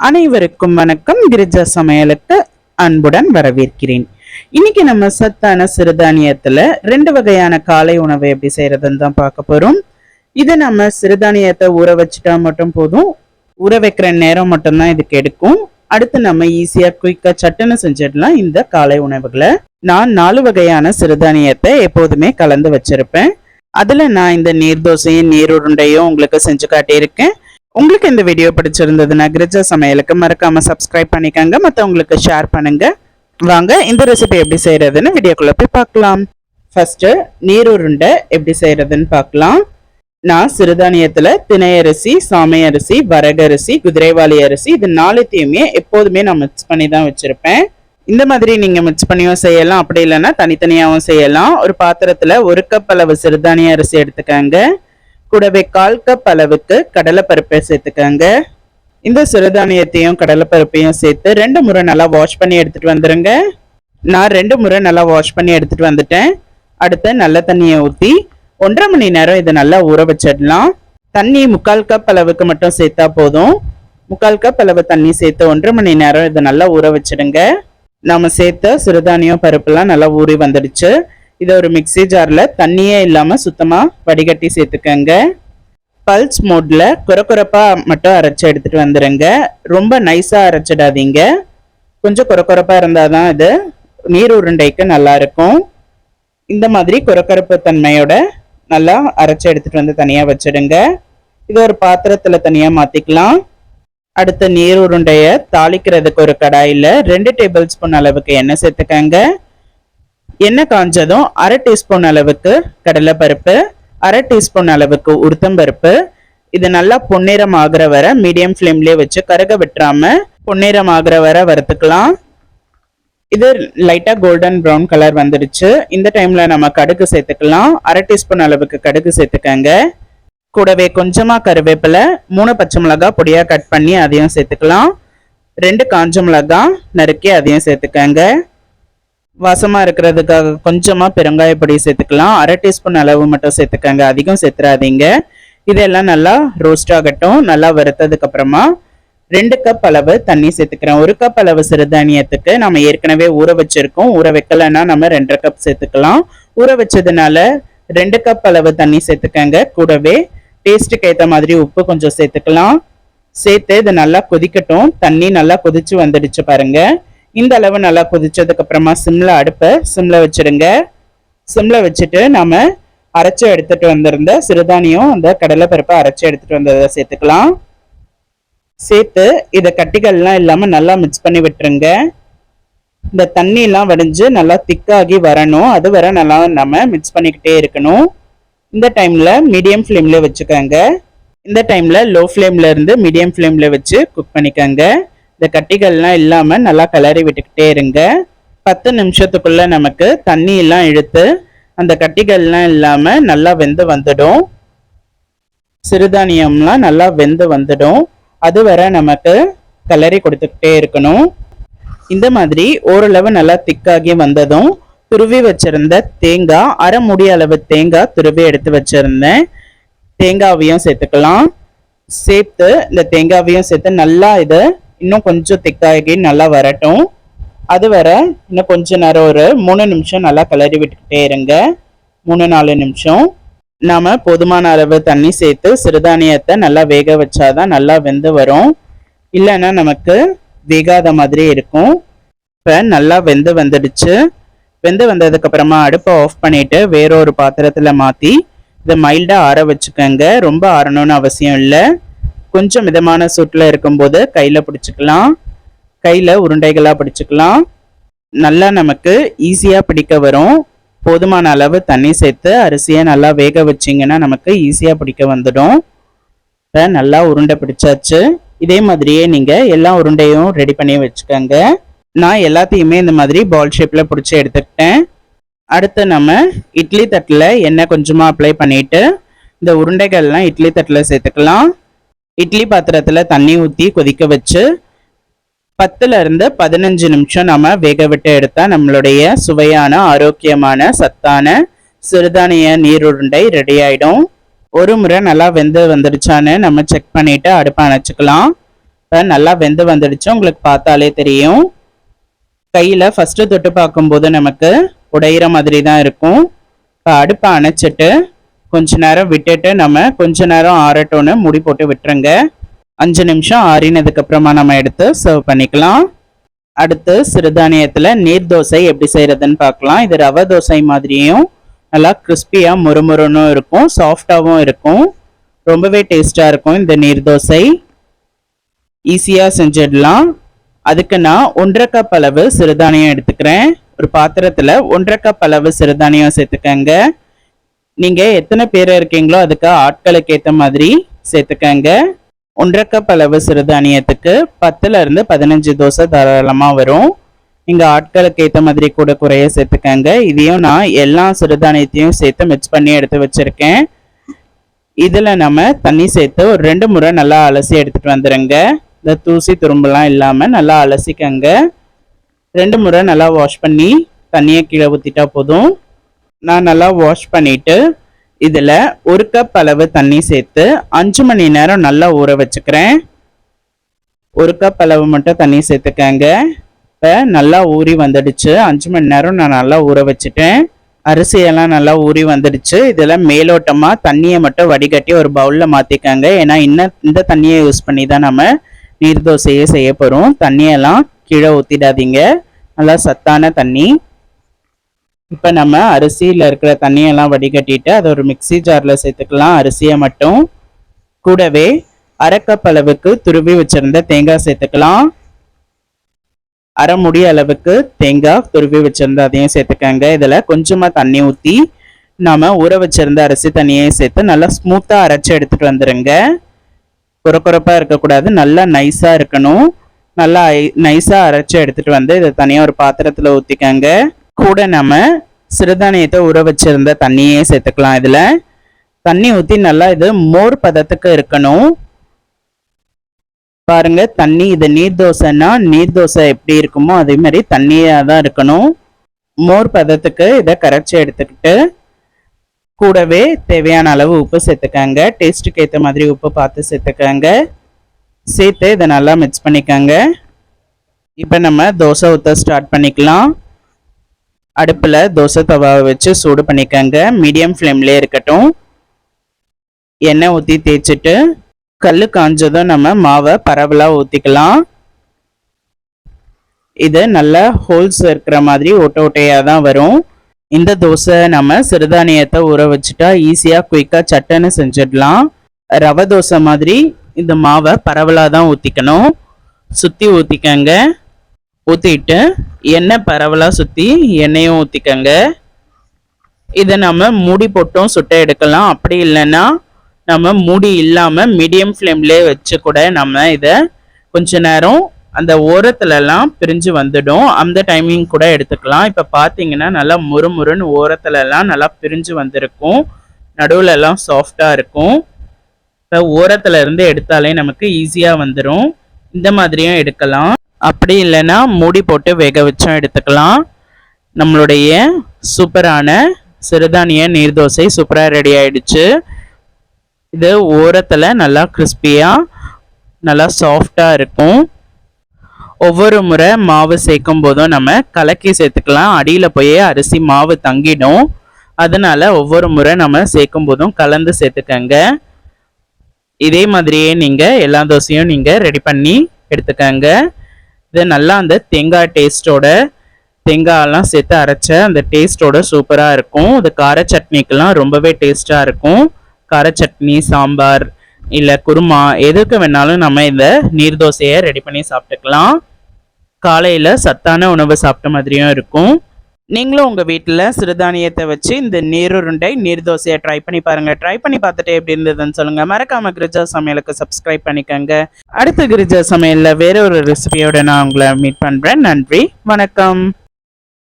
அனைவருக்கும் வணக்கம். கிரிஜா சமையலுக்கு அன்புடன் வரவேற்கிறேன். இன்னைக்கு நம்ம சத்தான சிறுதானியத்துல 2 வகையான காலை உணவை எப்படி செய்யறதுன்னு தான் பார்க்க போறோம். இதை நம்ம சிறுதானியத்தை ஊற வச்சுட்டா மட்டும் போதும். ஊற வைக்கிற நேரம் மட்டும்தான் இதுக்கு எடுக்கும். அடுத்து நம்ம ஈஸியா குயிக்கா சட்டுன்னு செஞ்சிடலாம் இந்த காலை உணவுகளை. நான் 4 வகையான சிறுதானியத்தை எப்போதுமே கலந்து வச்சிருப்பேன். அதுல நான் இந்த நீர் தோசையும் நீர் உருண்டையும் உங்களுக்கு செஞ்சு காட்டியிருக்கேன். உங்களுக்கு இந்த வீடியோ பிடிச்சிருந்ததுன்னா கிரிஜா சமையலுக்கு மறக்காம சப்ஸ்கிரைப் பண்ணிக்கோங்க, மற்றவங்களுக்கு ஷேர் பண்ணுங்க. வாங்க இந்த ரெசிபி எப்படி செய்யறதுன்னு வீடியோக்குள்ள போய் பார்க்கலாம். ஃபர்ஸ்ட் நீர் உருண்டை எப்படி செய்யறதுன்னு பார்க்கலாம். நான் சிறுதானியத்துல திணை அரிசி, சாமை அரிசி, வரகரிசி, குதிரைவாளி அரிசி இது 4த்தையுமே எப்போதுமே நான் மிக்ஸ் பண்ணி தான் வச்சிருப்பேன். இந்த மாதிரி நீங்க மிக்ஸ் பண்ணியும் செய்யலாம், அப்படி இல்லைன்னா தனித்தனியாகவும் செய்யலாம். ஒரு பாத்திரத்துல 1 கப் அளவு சிறுதானிய அரிசி எடுத்துக்கங்க. கூடவே 1/4 கப் அளவுக்கு கடலைப்பருப்பை சேர்த்துக்கங்க. இந்த சிறுதானியத்தையும் கடலைப்பருப்பையும் சேர்த்து 2 முறை நல்லா வாஷ் பண்ணி எடுத்துட்டு வந்துருங்க. நான் 2 முறை நல்லா வாஷ் பண்ணி எடுத்துட்டு வந்துட்டேன். அடுத்து நல்ல தண்ணியை ஊற்றி 1.5 மணி நேரம் இதை நல்லா ஊற வச்சிடலாம். தண்ணி 1/4 கப் அளவுக்கு மட்டும் சேர்த்தா போதும். 1/4 கப் அளவு தண்ணி சேர்த்து 1.5 மணி நேரம் இதை நல்லா ஊற வச்சிடுங்க. நம்ம சேர்த்த சிறுதானியம் பருப்புலாம் நல்லா ஊறி வந்துடுச்சு. இதை ஒரு மிக்சி ஜார்ல தண்ணியே இல்லாம சுத்தமா வடிகட்டி சேர்த்துக்கங்க. பல்ஸ் மோட்ல குறக்குறப்பா மட்டும் அரைச்சி எடுத்துட்டு வந்துருங்க. ரொம்ப நைஸா அரைச்சிடாதீங்க. கொஞ்சம் குறக்குறப்பா இருந்தாதான் இது நீர் உருண்டைக்கு நல்லா இருக்கும். இந்த மாதிரி குறக்குறப்பு தன்மையோட நல்லா அரைச்சி எடுத்துட்டு வந்து தனியா வச்சிடுங்க. இது ஒரு பாத்திரத்துல தனியா மாத்திக்கலாம். அடுத்த நீர் உருண்டைய தாளிக்கிறதுக்கு ஒரு கடாயில 2 டேபிள் ஸ்பூன் அளவுக்கு எண்ணெய் சேர்த்துக்கங்க. எண்ணெய் காஞ்சதும் 1/2 டீஸ்பூன் அளவுக்கு கடலைப்பருப்பு, 1/2 டீஸ்பூன் அளவுக்கு உளுத்தம்பருப்பு இது நல்லா பொன்னிறம் ஆகிற வரை மீடியம் ஃப்ளேம்லேயே வச்சு கருக விட்டுறாம பொன்னிறம் ஆகிற வரை வறுத்துக்கலாம். இது லைட்டா கோல்டன் ப்ரௌன் கலர் வந்துடுச்சு. இந்த டைம்ல நம்ம கடுகு சேர்த்துக்கலாம். 1/2 டீஸ்பூன் அளவுக்கு கடுகு சேர்த்துக்கங்க. கூடவே கொஞ்சமா கருவேப்பிலை, 3 பச்சை மிளகாய் பொடியா கட் பண்ணி அதையும் சேர்த்துக்கலாம். 2 காஞ்ச மிளகாய் நறுக்கி அதையும் சேர்த்துக்கங்க. வாசமா இருக்கிறதுக்காக கொஞ்சமா பெருங்காய பொடி சேர்த்துக்கலாம். 1/2 டீஸ்பூன் அளவு மட்டும் சேர்த்துக்கங்க, அதிகம் சேர்த்துறாதீங்க. இதெல்லாம் நல்லா ரோஸ்ட் ஆகட்டும். நல்லா வறுத்ததுக்கு அப்புறமா 2 கப் அளவு தண்ணி சேர்த்துக்கிறேன். 1 கப் அளவு சிறுதானியத்துக்கு நம்ம ஏற்கனவே ஊற வச்சிருக்கோம். ஊற வைக்கலன்னா நம்ம 2.5 கப் சேர்த்துக்கலாம். ஊற வச்சதுனால 2 கப் அளவு தண்ணி சேர்த்துக்கங்க. கூடவே டேஸ்ட்டுக்கு ஏற்ற மாதிரி உப்பு கொஞ்சம் சேர்த்துக்கலாம். சேர்த்து இது நல்லா கொதிக்கட்டும். தண்ணி நல்லா கொதிச்சு வந்துடுச்சு பாருங்க. இந்த அளவு நல்லா கொதிச்சதுக்கு அப்புறமா அடுப்பை சிம்ல வச்சிடுங்க. சிம்ல வச்சுட்டு நம்ம அரைச்சி எடுத்துட்டு வந்திருந்த சிறுதானியம் அந்த கடலைப்பருப்பை அரைச்சி எடுத்துட்டு வந்ததை சேர்த்துக்கலாம். சேர்த்து இதை கட்டிகள்லாம் இல்லாம நல்லா மிக்ஸ் பண்ணி விட்டுருங்க. இந்த தண்ணி எல்லாம் வடிஞ்சு நல்லா திக்காகி வரணும். அது வரை நல்லா நம்ம மிக்ஸ் பண்ணிக்கிட்டே இருக்கணும். இந்த டைம்ல மீடியம் ஃப்ளேம்ல வச்சுக்கோங்க. இந்த டைம்ல லோ ஃப்ளேம்ல இருந்து மீடியம் ஃப்ளேம்ல வச்சு குக் பண்ணிக்கோங்க. இந்த கட்டிகள்லாம் இல்லாம நல்லா கிளறி விட்டுக்கிட்டே இருங்க. 10 நிமிஷத்துக்குள்ள நமக்கு தண்ணி எல்லாம் இழுத்து அந்த கட்டிகள்லாம் இல்லாம நல்லா வெந்து வந்துடும். சிறுதானியம்லாம் நல்லா வெந்து வந்துடும். அது வரை நமக்கு கிளறி கொடுத்துக்கிட்டே இருக்கணும். இந்த மாதிரி ஓரளவு நல்லா திக்காகி வந்ததும் துருவி வச்சிருந்த தேங்காய், 1/2 மூடி அளவு தேங்காய் துருவி எடுத்து வச்சிருந்தேன். தேங்காவையும் சேர்த்துக்கலாம். சேர்த்து இந்த தேங்காவையும் சேர்த்து நல்லா இதை இன்னும் கொஞ்சம் திக்காகி நல்லா வரட்டும். அது வர இன்னும் கொஞ்ச நேரம் ஒரு 3 நிமிஷம் நல்லா கிளறி விட்டுக்கிட்டே இருங்க. 3-4 நிமிஷம் நாம போதுமான அளவு தண்ணி சேர்த்து சிறுதானியத்தை நல்லா வேக வச்சாதான் நல்லா வெந்து வரும். இல்லைன்னா நமக்கு வேகாத மாதிரி இருக்கும். இப்போ நல்லா வெந்து வந்துடுச்சு. வெந்து வந்ததுக்கு அப்புறமா அடுப்பை ஆஃப் பண்ணிட்டு வேறொரு பாத்திரத்துல மாத்தி இதை மைல்டா ஆற வச்சுக்கோங்க. ரொம்ப ஆறணும்னு அவசியம் இல்லை. கொஞ்சம் மிதமான சூட்டில் இருக்கும்போது கையில் பிடிச்சிக்கலாம். கையில் உருண்டைகளாக பிடிச்சிக்கலாம். நல்லா நமக்கு ஈஸியாக பிடிக்க வரும். போதுமான அளவு தண்ணி சேர்த்து அரிசியை நல்லா வேக வச்சிங்கன்னா நமக்கு ஈஸியாக பிடிக்க வந்துடும். இப்போ நல்லா உருண்டை பிடிச்சாச்சு. இதே மாதிரியே நீங்கள் எல்லா உருண்டையும் ரெடி பண்ணி வச்சுக்கோங்க. நான் எல்லாத்தையுமே இந்த மாதிரி பால் ஷேப்பில் பிடிச்சி எடுத்துக்கிட்டேன். அடுத்து நம்ம இட்லி தட்டில் எண்ணெய் கொஞ்சமாக அப்ளை பண்ணிவிட்டு இந்த உருண்டைகள்லாம் இட்லி தட்டில் சேர்த்துக்கலாம். இட்லி பாத்திரத்துல தண்ணி ஊற்றி கொதிக்க வச்சு 10ல இருந்து 15 நிமிஷம் நம்ம வேக விட்டு எடுத்தா நம்மளுடைய சுவையான ஆரோக்கியமான சத்தான சிறுதானிய நீர் உருண்டை ரெடி ஆயிடும். ஒரு முறை நல்லா வெந்து வந்துடுச்சான்னு நம்ம செக் பண்ணிட்டு அடுப்பை அணைச்சிக்கலாம். இப்போ நல்லா வெந்து வந்துடுச்சு, உங்களுக்கு பார்த்தாலே தெரியும். கையில் ஃபஸ்ட்டு தொட்டு பார்க்கும்போது நமக்கு உடையிற மாதிரி தான் இருக்கும். இப்போ அடுப்பை அணைச்சிட்டு கொஞ்ச நேரம் விட்டுட்டு நம்ம கொஞ்ச நேரம் ஆறட்டோன்னு மூடி போட்டு விட்டுருங்க. 5 நிமிஷம் ஆறினதுக்கு அப்புறமா நம்ம எடுத்து சர்வ் பண்ணிக்கலாம். அடுத்து சிறுதானியத்தில் நீர் தோசை எப்படி செய்யறதுன்னு பார்க்கலாம். இது ரவை தோசை மாதிரியும் நல்லா கிறிஸ்பியாக முறுமுறுன்னு இருக்கும், சாஃப்டாகவும் இருக்கும். ரொம்பவே டேஸ்டாக இருக்கும் இந்த நீர் தோசை. ஈஸியாக செஞ்சிடலாம். அதுக்கு நான் 1.5 கப் அளவு சிறுதானியம் எடுத்துக்கிறேன். ஒரு பாத்திரத்தில் 1.5 கப் அளவு சிறுதானியம் சேர்த்துக்கங்க. நீங்கள் எத்தனை பேர் இருக்கீங்களோ அதுக்கு ஆட்களுக்கு ஏற்ற மாதிரி சேர்த்துக்கங்க. 1.5 கப் அளவு சிறுதானியத்துக்கு 10லேருந்து 15 தோசை தாராளமாக வரும். நீங்கள் ஆட்களுக்கு ஏற்ற மாதிரி கூட குறைய சேர்த்துக்கங்க. இதையும் நான் எல்லா சிறுதானியத்தையும் சேர்த்து மிக்ஸ் பண்ணி எடுத்து வச்சுருக்கேன். இதில் நம்ம தண்ணி சேர்த்து ஒரு 2 முறை நல்லா அலசி எடுத்துகிட்டு வந்துடுங்க. இந்த தூசி துரும்பெல்லாம் இல்லாமல் நல்லா அலசிக்கங்க. 2 முறை நல்லா வாஷ் பண்ணி தண்ணியை கீழே ஊற்றிட்டா போதும். நான் நல்லா வாஷ் பண்ணிவிட்டு இதில் 1 கப் அளவு தண்ணி சேர்த்து 5 மணி நேரம் நல்லா ஊற வச்சுக்கிறேன். 1 கப் அளவு மட்டும் தண்ணி சேர்த்துக்கங்க. இப்போ நல்லா ஊறி வந்துடுச்சு. 5 மணி நேரம் நான் நல்லா ஊற வச்சுட்டேன். அரிசியெல்லாம் நல்லா ஊறி வந்துடுச்சு. இதில் மேலோட்டமாக தண்ணியை மட்டும் வடிகட்டி ஒரு பவுலில் மாற்றிக்கங்க. ஏன்னா இந்த தண்ணியை யூஸ் பண்ணி தான் நம்ம நீர் தோசையே செய்ய போகிறோம். தண்ணியெல்லாம் கீழே ஊற்றிடாதீங்க, நல்லா சத்தான தண்ணி. இப்போ நம்ம அரிசியில் இருக்கிற தண்ணியெல்லாம் வடிகட்டிட்டு அதை ஒரு மிக்சி ஜாரில் சேர்த்துக்கலாம். அரிசியை மட்டும் கூடவே 1/2 கப் அளவுக்கு துருவி வச்சுருந்த தேங்காய் சேர்த்துக்கலாம். 1/2 முடி அளவுக்கு தேங்காய் துருவி வச்சுருந்த அதையும் சேர்த்துக்கங்க. இதில் கொஞ்சமாக தண்ணி ஊற்றி நம்ம ஊற வச்சுருந்த அரிசி தண்ணியை சேர்த்து நல்லா ஸ்மூத்தாக அரைச்சி எடுத்துகிட்டு வந்துடுங்க. குறக்குறப்பாக இருக்கக்கூடாது, நல்லா நைஸாக இருக்கணும். நல்லா நைஸாக அரைச்சி எடுத்துகிட்டு வந்து இதை தனியாக ஒரு பாத்திரத்தில் ஊற்றிக்கங்க. கூட நம்ம சிறுதானியத்தை ஊற வச்சுருந்த தண்ணியே சேர்த்துக்கலாம். இதில் தண்ணி ஊற்றி நல்லா இது மோர் பதத்துக்கு இருக்கணும். பாருங்க, தண்ணி இது நீர் தோசைன்னா நீர் தோசை எப்படி இருக்குமோ அதே மாதிரி தண்ணியாக தான் இருக்கணும். மோர் பதத்துக்கு இதை கரைச்சி எடுத்துக்கிட்டு கூடவே தேவையான அளவு உப்பு சேர்த்துக்கங்க. டேஸ்ட்டுக்கு ஏற்ற மாதிரி உப்பு பார்த்து சேர்த்துக்கங்க. சேர்த்து இதை நல்லா மிக்ஸ் பண்ணிக்கங்க. இப்போ நம்ம தோசை ஊற்ற ஸ்டார்ட் பண்ணிக்கலாம். அடுப்பில் தோசை தவாவை வச்சு சூடு பண்ணிக்கங்க. மீடியம் ஃப்ளேம்லேயே இருக்கட்டும். எண்ணெய் ஊற்றி தேய்ச்சிட்டு கல் காஞ்சதும் நம்ம மாவை பரவலாக ஊற்றிக்கலாம். இது நல்ல ஹோல்ஸ் இருக்கிற மாதிரி ஓட்ட ஓட்டையாக தான் வரும். இந்த தோசை நம்ம சிறுதானியத்தை ஊற வச்சுட்டா ஈஸியாக குயிக்காக சட்டுன்னு செஞ்சிடலாம். ரவை தோசை மாதிரி இந்த மாவை பரவலாக தான் ஊற்றிக்கணும். சுற்றி ஊற்றிக்கங்க. ஊற்றிட்டு எண்ணெய் பரவலாக சுற்றி எண்ணெயும் ஊற்றிக்கங்க. இதை நம்ம மூடி போட்டும் சுட்ட எடுக்கலாம். அப்படி இல்லைன்னா நம்ம மூடி இல்லாமல் மீடியம் ஃப்ளேம்லேயே வச்சு கூட நம்ம இதை கொஞ்ச நேரம் அந்த ஓரத்துலலாம் பிரிஞ்சு வந்துடும். அந்த டைமிங் கூட எடுத்துக்கலாம். இப்போ பார்த்தீங்கன்னா நல்லா முறுமுறுன்னு ஓரத்துலலாம் நல்லா பிரிஞ்சு வந்திருக்கும். நடுவுலலாம் சாஃப்டாக இருக்கும். இப்போ ஓரத்துல இருந்து எடுத்தாலே நமக்கு ஈஸியாக வந்துடும். இந்த மாதிரியும் எடுக்கலாம். அப்படி இல்லைன்னா மூடி போட்டு வேக வச்சும் எடுத்துக்கலாம். நம்மளுடைய சூப்பரான சிறுதானிய நீர் தோசை சூப்பராக ரெடி ஆயிடுச்சு. இது ஓரத்தில் நல்லா கிறிஸ்பியாக நல்லா சாஃப்டாக இருக்கும். ஒவ்வொரு முறை மாவு சேர்க்கும் போதும் நம்ம கலக்கி சேர்த்துக்கலாம். அடியில் போய் அரிசி மாவு தங்கிடும். அதனால ஒவ்வொரு முறை நம்ம சேர்க்கும் போதும் கலந்து சேர்த்துக்கங்க. இதே மாதிரியே நீங்கள் எல்லா தோசையும் நீங்கள் ரெடி பண்ணி எடுத்துக்கங்க. இது நல்லா அந்த தேங்காய் டேஸ்ட்டோட தேங்காயெல்லாம் சேர்த்து அரைச்ச அந்த டேஸ்ட்டோட சூப்பராக இருக்கும். இது கார சட்னிக்கெல்லாம் ரொம்பவே டேஸ்ட்டாக இருக்கும். கார சட்னி, சாம்பார் இல்லை குருமா எதுக்கு வேணாலும் நம்ம இந்த நீர் தோசையை ரெடி பண்ணி சாப்பிட்டுக்கலாம். காலையில் சத்தான உணவு சாப்பிட்ட மாதிரியும் இருக்கும். நீங்களும் உங்கள் வீட்டில் சிறுதானியத்தை வச்சு இந்த நீருருண்டை நீர் தோசையை ட்ரை பண்ணி பாருங்கள். ட்ரை பண்ணி பார்த்துட்டு எப்படி இருந்ததுன்னு சொல்லுங்கள். மறக்காமல் கிரிஜா சமையலுக்கு சப்ஸ்கிரைப் பண்ணிக்கோங்க. அடுத்த கிரிஜா சமையலில் வேற ஒரு ரெசிபியோட நான் உங்களை மீட் பண்ணுறேன். நன்றி, வணக்கம்.